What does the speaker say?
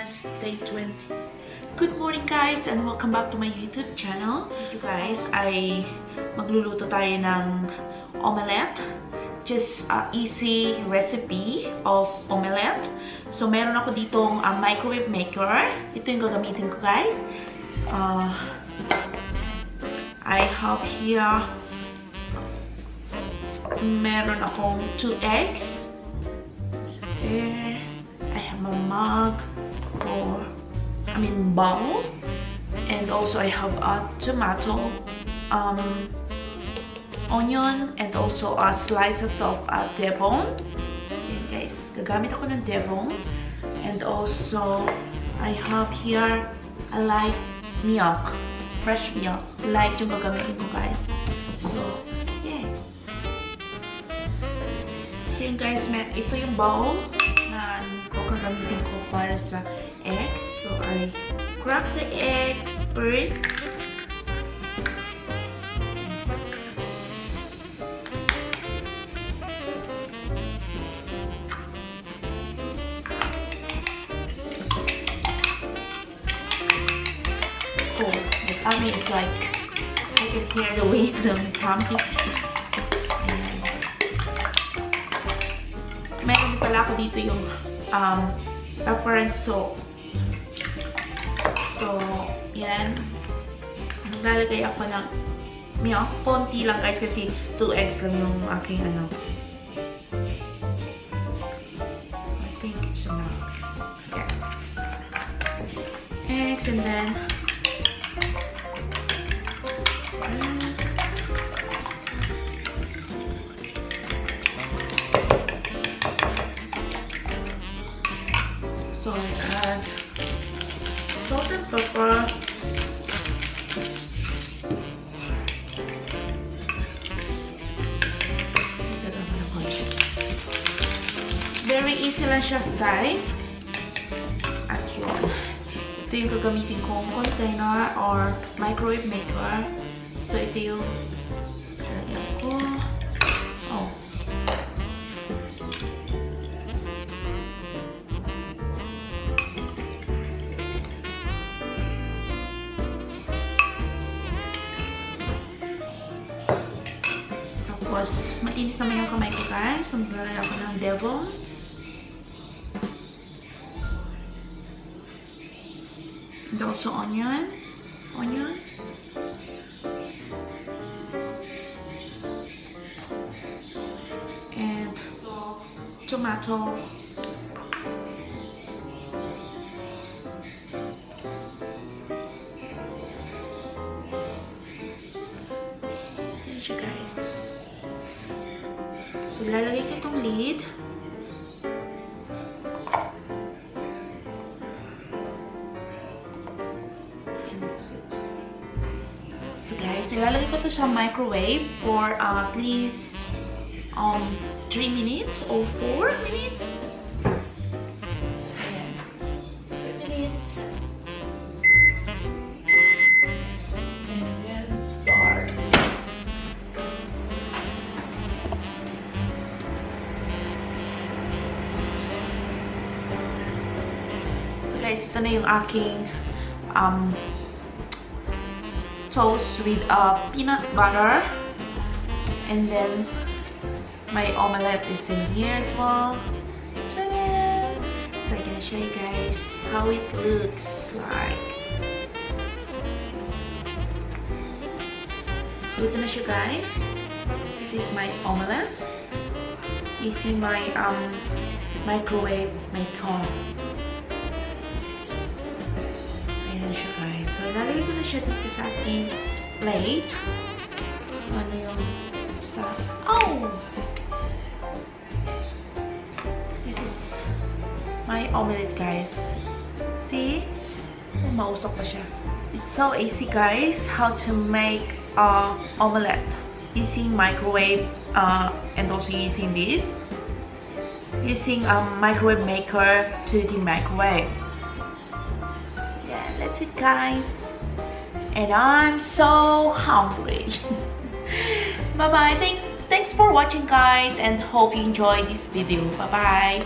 Vlogmas Day 20. Good morning guys and welcome back to my YouTube channel. You guys, ay magluluto tayo ng omelette. Just easy recipe of omelette. So meron ako ditong microwave maker. Ito yung gagamitin ko guys. I have here, meron akong 2 eggs. Here, I have a mug for, bowl. And also I have a tomato, onion, and also slices of devon. So guys, gagamit ako ng devon. And also, I have here a light milk. Fresh milk. Light yung gagamitin ko guys. So, yeah. So yun guys, ito yung bowl na gagamitin ko para sa eggs. So, I crack the eggs first. Oh, the tummy is like, I can hear the wind on the tummy. Meron pala ako dito yung pepper and salt. So, yan. Naglalagay ako ng milk. Konti lang guys kasi 2 eggs lang yung aking I think it's enough. Yeah. Eggs and then so I add salt and pepper. Very easy lang siya guys. At yun. Ito yung gagamitin kong container or microwave maker. So ito yung lalagyan ko. Oh. Tapos, mainis naman yung kamay ko guys. So, maglalagay ako ng devon. And also onion. And tomato. So, here's you guys. So, lalagay ko itong lid. And that's it. So, guys, ilalagay ko ito sa microwave for at least 3 minutes or 4 minutes. Ayan. 3 minutes. And then start. Guys, ito na yung aking toast with peanut butter, and then my omelette is in here as well. So I'm gonna show you guys how it looks like. So ito na siya guys. This is my omelette. You see my microwave maker. Ayan siya guys. So, lalagay ko na siya dito sa ating plate. Ano yung sa... Oh! This is my omelette guys. See? Oh, mausok pa siya. It's so easy guys how to make omelette using microwave and also using this. Using a microwave maker to the microwave. That's it guys, and I'm so hungry. Bye bye. Thanks for watching guys, and hope you enjoyed this video. Bye bye.